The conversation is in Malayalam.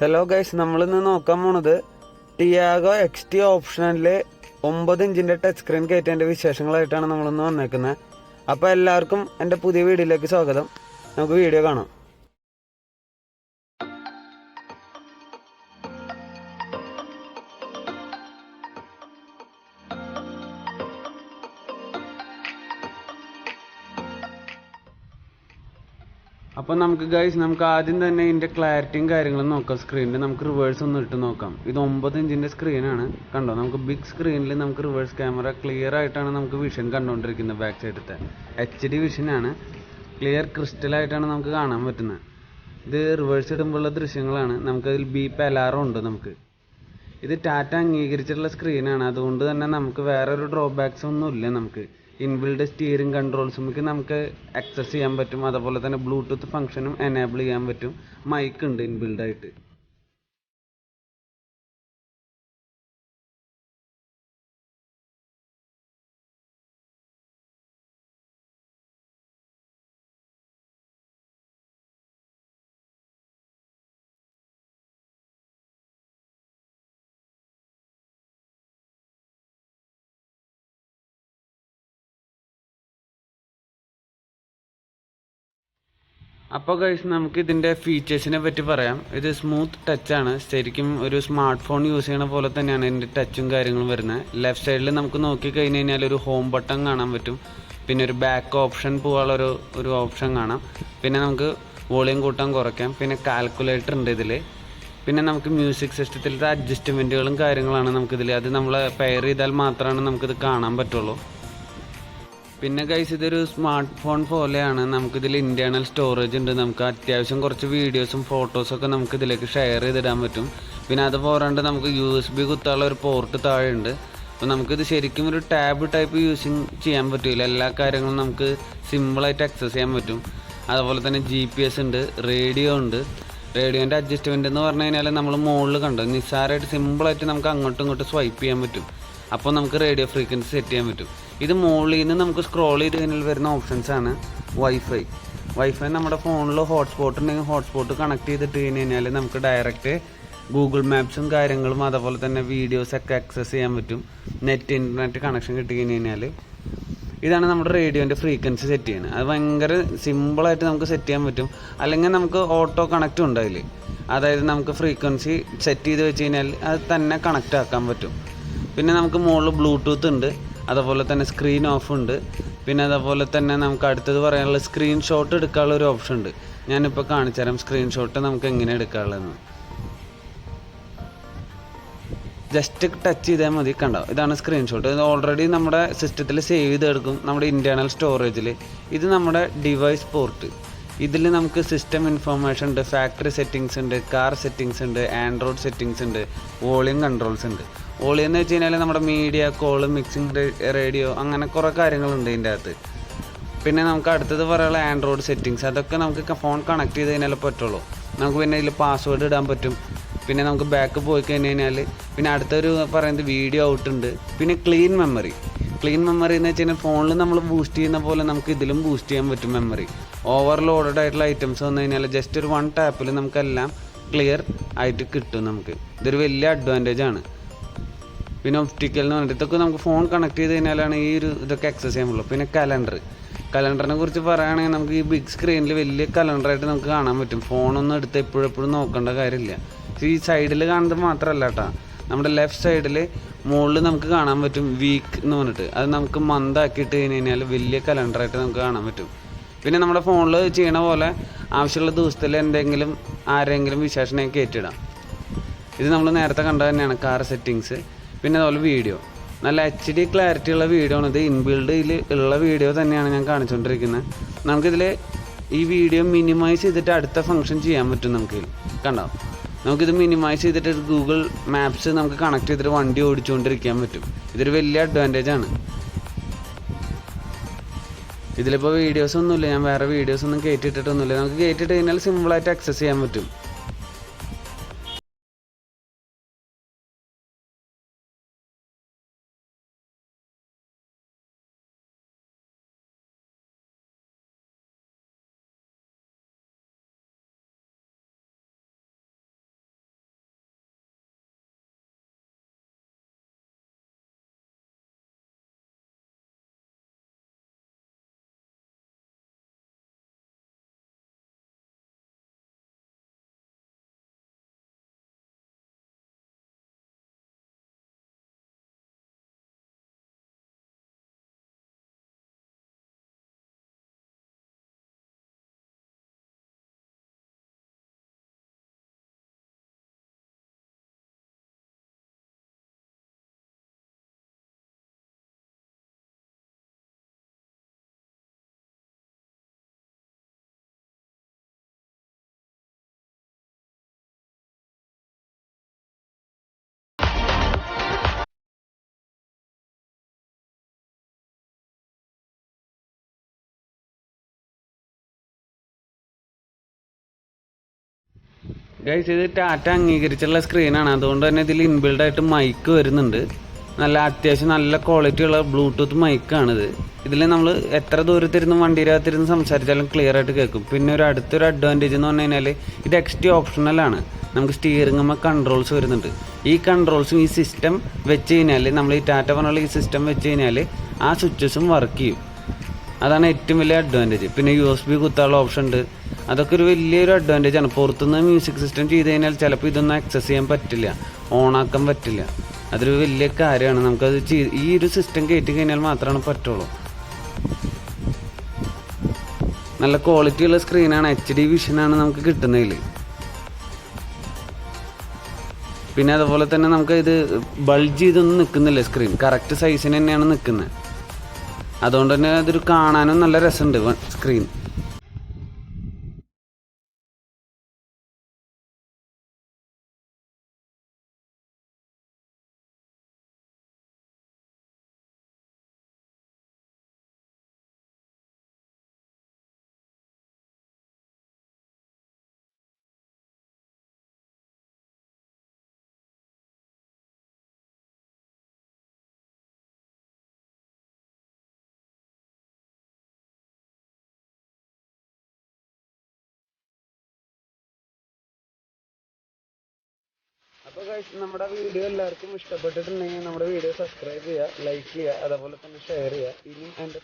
ഹലോ ഗൈസ്, നമ്മളിന്ന് നോക്കാൻ പോണത് ടിയാഗോ XT ഓപ്ഷനില് 9 ഇഞ്ചിൻ്റെ ടച്ച് സ്ക്രീൻ കയറ്റേണ്ട വിശേഷങ്ങളായിട്ടാണ് നമ്മളിന്ന് വന്നേക്കുന്നത്. അപ്പോൾ എല്ലാവർക്കും എൻ്റെ പുതിയ വീഡിയോയിലേക്ക് സ്വാഗതം. നമുക്ക് വീഡിയോ കാണാം. അപ്പോൾ നമുക്ക് ആദ്യം തന്നെ ഇതിൻ്റെ ക്ലാരിറ്റിയും കാര്യങ്ങളും നോക്കാം. സ്ക്രീനിൽ നമുക്ക് റിവേഴ്സ് ഒന്ന് ഇട്ട് നോക്കാം. ഇത് 9 ഇഞ്ചിൻ്റെ സ്ക്രീനാണ്. കണ്ടോ, നമുക്ക് ബിഗ് സ്ക്രീനിൽ നമുക്ക് റിവേഴ്സ് ക്യാമറ ക്ലിയർ ആയിട്ടാണ് നമുക്ക് വിഷൻ കണ്ടുകൊണ്ടിരിക്കുന്നത്. ബാക്ക് സൈഡത്തെ HD വിഷനാണ്. ക്ലിയർ ക്രിസ്റ്റലായിട്ടാണ് നമുക്ക് കാണാൻ പറ്റുന്നത്. ഇത് റിവേഴ്സ് ഇടുമ്പോഴുള്ള ദൃശ്യങ്ങളാണ്. നമുക്കതിൽ ബീപ്പ് അലാറം ഉണ്ട്. ഇത് ടാറ്റ അംഗീകരിച്ചിട്ടുള്ള സ്ക്രീനാണ്. അതുകൊണ്ട് തന്നെ നമുക്ക് വേറൊരു ഡ്രോബാക്സ് ഒന്നും ഇല്ല. നമുക്ക് ഇൻബിൽഡ് സ്റ്റിയറിംഗ് കൺട്രോൾസും നമുക്ക് ആക്സസ് ചെയ്യാൻ പറ്റും. അതുപോലെ തന്നെ ബ്ലൂടൂത്ത് ഫംഗ്ഷനും എനേബിൾ ചെയ്യാൻ പറ്റും. മൈക്ക് ഉണ്ട് ഇൻബിൽഡായിട്ട്. അപ്പോൾ ഗൈസ്, നമുക്ക് ഇതിൻ്റെ ഫീച്ചേഴ്സിനെ പറ്റി പറയാം. ഇത് സ്മൂത്ത് ടച്ചാണ്. ശരിക്കും ഒരു സ്മാർട്ട് ഫോൺ യൂസ് ചെയ്യണ പോലെ തന്നെയാണ് ഇതിൻ്റെ ടച്ചും കാര്യങ്ങളും വരുന്നത്. ലെഫ്റ്റ് സൈഡിൽ നമുക്ക് നോക്കി കഴിഞ്ഞ് കഴിഞ്ഞാൽ ഒരു ഹോം ബട്ടൺ കാണാൻ പറ്റും. പിന്നെ ഒരു ബാക്ക് ഓപ്ഷൻ പോകാനുള്ള ഒരു ഓപ്ഷൻ കാണാം. പിന്നെ നമുക്ക് വോളിയം കൂട്ടാൻ കുറയ്ക്കാം. പിന്നെ കാൽക്കുലേറ്റർ ഉണ്ട് ഇതിൽ. പിന്നെ നമുക്ക് മ്യൂസിക് സിസ്റ്റത്തിലത്തെ അഡ്ജസ്റ്റ്മെൻറ്റുകളും കാര്യങ്ങളാണ് നമുക്കിതിൽ. അത് നമ്മൾ പെയർ ചെയ്താൽ മാത്രമാണ് നമുക്കിത് കാണാൻ പറ്റുള്ളൂ. പിന്നെ ഗൈസ്, ഇതൊരു സ്മാർട്ട് ഫോൺ പോലെയാണ്. നമുക്കിതിൽ ഇൻറ്റേർണൽ സ്റ്റോറേജ് ഉണ്ട്. നമുക്ക് അത്യാവശ്യം കുറച്ച് വീഡിയോസും ഫോട്ടോസൊക്കെ നമുക്ക് ഇതിലേക്ക് ഷെയർ ചെയ്തിടാൻ പറ്റും. പിന്നെ അത് പോരാണ്ട് നമുക്ക് USB കുത്താനുള്ള ഒരു പോർട്ട് താഴെ ഉണ്ട്. അപ്പോൾ നമുക്കിത് ശരിക്കും ഒരു ടാബ് ടൈപ്പ് യൂസിങ് ചെയ്യാൻ പറ്റില്ല. എല്ലാ കാര്യങ്ങളും നമുക്ക് സിമ്പിളായിട്ട് ആക്സസ് ചെയ്യാൻ പറ്റും. അതുപോലെ തന്നെ GPS ഉണ്ട്, റേഡിയോ ഉണ്ട്. റേഡിയോൻ്റെ അഡ്ജസ്റ്റ്മെൻ്റ് എന്ന് പറഞ്ഞു കഴിഞ്ഞാൽ നമ്മൾ മുകളിൽ കണ്ടു നിസ്സാരമായിട്ട് സിമ്പിളായിട്ട് നമുക്ക് അങ്ങോട്ടും ഇങ്ങോട്ടും സ്വൈപ്പ് ചെയ്യാൻ പറ്റും. അപ്പോൾ നമുക്ക് റേഡിയോ ഫ്രീക്വൻസി സെറ്റ് ചെയ്യാൻ പറ്റും. ഇത് മുകളിൽ നിന്ന് നമുക്ക് സ്ക്രോൾ ചെയ്ത് കഴിഞ്ഞാൽ വരുന്ന ഓപ്ഷൻസാണ് വൈഫൈ നമ്മുടെ ഫോണിൽ ഹോട്ട്സ്പോട്ട് ഉണ്ടെങ്കിൽ ഹോട്ട്സ്പോട്ട് കണക്ട് ചെയ്തിട്ട് കഴിഞ്ഞാൽ നമുക്ക് ഡയറക്റ്റ് ഗൂഗിൾ മാപ്സും കാര്യങ്ങളും അതുപോലെ തന്നെ വീഡിയോസൊക്കെ ആക്സസ് ചെയ്യാൻ പറ്റും. ഇൻ്റർനെറ്റ് കണക്ഷൻ കിട്ടി കഴിഞ്ഞാൽ ഇതാണ് നമ്മുടെ റേഡിയോൻ്റെ ഫ്രീക്വൻസി സെറ്റ് ചെയ്യുന്നത്. അത് ഭയങ്കര സിമ്പിളായിട്ട് നമുക്ക് സെറ്റ് ചെയ്യാൻ പറ്റും. അല്ലെങ്കിൽ നമുക്ക് ഓട്ടോ കണക്റ്റും ഉണ്ട് അതിൽ. അതായത് നമുക്ക് ഫ്രീക്വൻസി സെറ്റ് ചെയ്ത് വെച്ച് കഴിഞ്ഞാൽ അത് തന്നെ കണക്റ്റ് ആക്കാൻ പറ്റും. പിന്നെ നമുക്ക് മുകളിൽ ബ്ലൂടൂത്ത് ഉണ്ട്. അതുപോലെ തന്നെ സ്ക്രീൻ ഓഫ് ഉണ്ട്. പിന്നെ അതുപോലെ തന്നെ നമുക്ക് അടുത്തത് പറയാനുള്ള സ്ക്രീൻഷോട്ട് എടുക്കാനുള്ള ഒരു ഓപ്ഷൻ ഉണ്ട്. ഞാനിപ്പോൾ കാണിച്ചു തരാം സ്ക്രീൻഷോട്ട് നമുക്ക് എങ്ങനെ എടുക്കാനുള്ളതെന്ന്. ജസ്റ്റ് ടച്ച് ചെയ്താൽ മതി. കണ്ടോ, ഇതാണ് സ്ക്രീൻഷോട്ട്. ഇത് ഓൾറെഡി നമ്മുടെ സിസ്റ്റത്തിൽ സേവ് ചെയ്തെടുക്കും, നമ്മുടെ ഇൻറ്റേർണൽ സ്റ്റോറേജിൽ. ഇത് നമ്മുടെ ഡിവൈസ് പോർട്ട്. ഇതിൽ നമുക്ക് സിസ്റ്റം ഇൻഫർമേഷൻ ഉണ്ട്, ഫാക്ടറി സെറ്റിങ്സ് ഉണ്ട്, കാർ സെറ്റിങ്സ് ഉണ്ട്, ആൻഡ്രോയിഡ് സെറ്റിങ്സ് ഉണ്ട്, വോളിയം കൺട്രോൾസ് ഉണ്ട്. വോളിയം എന്ന് വെച്ച് കഴിഞ്ഞാൽ നമ്മുടെ മീഡിയ, കോള്, മിക്സിംഗ്, റേഡിയോ, അങ്ങനെ കുറേ കാര്യങ്ങളുണ്ട് ഇതിൻ്റെ അകത്ത്. പിന്നെ നമുക്ക് അടുത്തത് പറയാനുള്ള ആൻഡ്രോയിഡ് സെറ്റിങ്സ്. അതൊക്കെ നമുക്ക് ഫോൺ കണക്ട് ചെയ്ത് കഴിഞ്ഞാൽ പറ്റുള്ളൂ. നമുക്ക് പിന്നെ ഇതിൽ പാസ്വേഡ് ഇടാൻ പറ്റും. പിന്നെ നമുക്ക് ബാക്ക് പോയി കഴിഞ്ഞാൽ പിന്നെ അടുത്തൊരു പറയുന്നത് വീഡിയോ ഔട്ട് ഉണ്ട്. പിന്നെ ക്ലീൻ മെമ്മറി എന്ന് വെച്ച് കഴിഞ്ഞാൽ ഫോണിൽ നമ്മൾ ബൂസ്റ്റ് ചെയ്യുന്ന പോലെ നമുക്ക് ഇതിലും ബൂസ്റ്റ് ചെയ്യാൻ പറ്റും മെമ്മറി. ഓവർലോഡഡ് ആയിട്ടുള്ള ഐറ്റംസ് വന്നു കഴിഞ്ഞാൽ ജസ്റ്റ് ഒരു 1 ടാപ്പിൽ നമുക്കെല്ലാം ക്ലിയർ ആയിട്ട് കിട്ടും. ഇതൊരു വലിയ അഡ്വാൻറ്റേജ് ആണ്. പിന്നെ ഒപ്റ്റിക്കൽ എന്ന് പറഞ്ഞിട്ട് ഇതൊക്കെ നമുക്ക് ഫോൺ കണക്ട് ചെയ്ത് കഴിഞ്ഞാലാണ് ഇതൊക്കെ ആക്സസ് ചെയ്യാൻ പറ്റുള്ളൂ. പിന്നെ കലണ്ടറിനെ കുറിച്ച് പറയുകയാണെങ്കിൽ നമുക്ക് ഈ ബിഗ് സ്ക്രീനിൽ വലിയ കലണ്ടറായിട്ട് നമുക്ക് കാണാൻ പറ്റും. ഫോണൊന്നും എടുത്ത് എപ്പോഴും നോക്കേണ്ട കാര്യമില്ല. ഈ സൈഡിൽ കാണുന്നത് മാത്രമല്ല കേട്ടോ, നമ്മുടെ ലെഫ്റ്റ് സൈഡിൽ മുകളിൽ നമുക്ക് കാണാൻ പറ്റും വീക്ക് എന്ന് പറഞ്ഞിട്ട്. അത് നമുക്ക് മന്താക്കിയിട്ട് കഴിഞ്ഞാൽ വലിയ കലണ്ടറായിട്ട് നമുക്ക് കാണാൻ പറ്റും. പിന്നെ നമ്മുടെ ഫോണിൽ ചെയ്യണ പോലെ ആവശ്യമുള്ള ദിവസത്തിൽ ആരെങ്കിലും വിശേഷണമൊക്കെ കയറ്റിയിടാം. ഇത് നമ്മൾ നേരത്തെ കണ്ടത് തന്നെയാണ് കാർ സെറ്റിങ്സ്. പിന്നെ അതുപോലെ വീഡിയോ, നല്ല HD ക്ലാരിറ്റി ഉള്ള വീഡിയോ ആണ്. ഇത് ഇൻബിൽഡിൽ ഉള്ള വീഡിയോ തന്നെയാണ് ഞാൻ കാണിച്ചുകൊണ്ടിരിക്കുന്നത്. നമുക്കിതിൽ ഈ വീഡിയോ മിനിമൈസ് ചെയ്തിട്ട് അടുത്ത ഫംഗ്ഷൻ ചെയ്യാൻ പറ്റും. കണ്ടോ, നമുക്കിത് മിനിമൈസ് ചെയ്തിട്ട് ഗൂഗിൾ മാപ്സ് നമുക്ക് കണക്ട് ചെയ്തിട്ട് വണ്ടി ഓടിച്ചുകൊണ്ടിരിക്കാൻ പറ്റും. ഇതൊരു വലിയ അഡ്വാൻറ്റേജ് ആണ്. ഇതിലിപ്പോൾ വീഡിയോസൊന്നുമില്ല, ഞാൻ വേറെ വീഡിയോസൊന്നും കയറ്റിയിട്ടൊന്നുമില്ല. നമുക്ക് കയറ്റിയിട്ട് കഴിഞ്ഞാൽ സിമ്പിളായിട്ട് ആക്സസ് ചെയ്യാൻ പറ്റും. ഗൈസ് ഇത് ടാറ്റ അംഗീകരിച്ചുള്ള സ്ക്രീനാണ്, അതുകൊണ്ട് തന്നെ ഇതിൽ ഇൻബിൽഡ് ആയിട്ട് മൈക്ക് വരുന്നുണ്ട്. നല്ല അത്യാവശ്യം നല്ല ക്വാളിറ്റി ഉള്ള ബ്ലൂടൂത്ത് മൈക്കാണിത്. ഇതിൽ നമ്മൾ എത്ര ദൂരത്തിരുന്ന് വണ്ടിയിലകത്തിരുന്ന് സംസാരിച്ചാലും ക്ലിയർ ആയിട്ട് കേൾക്കും. പിന്നെ അടുത്തൊരു അഡ്വാൻറ്റേജ് എന്ന് പറഞ്ഞു കഴിഞ്ഞാൽ ഇത് എക്സ്ട്രാ ഓപ്ഷണലാണ്. നമുക്ക് സ്റ്റിയറിംഗുമ്പോൾ കൺട്രോൾസ് വരുന്നുണ്ട്. ഈ കൺട്രോൾസും ഈ സിസ്റ്റം വെച്ച് കഴിഞ്ഞാൽ, നമ്മൾ ഈ ടാറ്റ പറഞ്ഞുള്ള ഈ സിസ്റ്റം വെച്ച് കഴിഞ്ഞാൽ ആ സ്വിച്ചസും വർക്ക് ചെയ്യും. അതാണ് ഏറ്റവും വലിയ അഡ്വാൻറ്റേജ്. പിന്നെ USB കുത്താനുള്ള ഓപ്ഷൻ ഉണ്ട്. അതൊക്കെ ഒരു വലിയൊരു അഡ്വാൻറ്റേജ് ആണ്. പുറത്തുനിന്ന് മ്യൂസിക് സിസ്റ്റം ചെയ്ത് കഴിഞ്ഞാൽ ചിലപ്പോൾ ഇതൊന്നും ആക്സസ് ചെയ്യാൻ പറ്റില്ല, ഓണാക്കാൻ പറ്റില്ല. അതൊരു വലിയ കാര്യമാണ്. നമുക്കത് ഈ ഒരു സിസ്റ്റം കയറ്റി കഴിഞ്ഞാൽ മാത്രമാണ് പറ്റുള്ളൂ. നല്ല ക്വാളിറ്റിയുള്ള സ്ക്രീനാണ്, HD വിഷനാണ് നമുക്ക് കിട്ടുന്നതിൽ. പിന്നെ അതുപോലെ തന്നെ നമുക്ക് ഇത് ബൾജ് ചെയ്തൊന്നും നിൽക്കുന്നില്ല, സ്ക്രീൻ കറക്റ്റ് സൈസിന് തന്നെയാണ് നിൽക്കുന്നത്. അതുകൊണ്ട് തന്നെ അതൊരു കാണാനും നല്ല രസമുണ്ട് സ്ക്രീൻ. അപ്പോൾ ഗൈസ്, നമ്മുടെ വീഡിയോ എല്ലാവർക്കും ഇഷ്ടപ്പെട്ടിട്ടുണ്ടെങ്കിൽ നമ്മുടെ വീഡിയോ സബ്സ്ക്രൈബ് ചെയ്യുക, ലൈക്ക് ചെയ്യുക, അതുപോലെ തന്നെ ഷെയർ ചെയ്യുക. ഇനി എൻ്റെ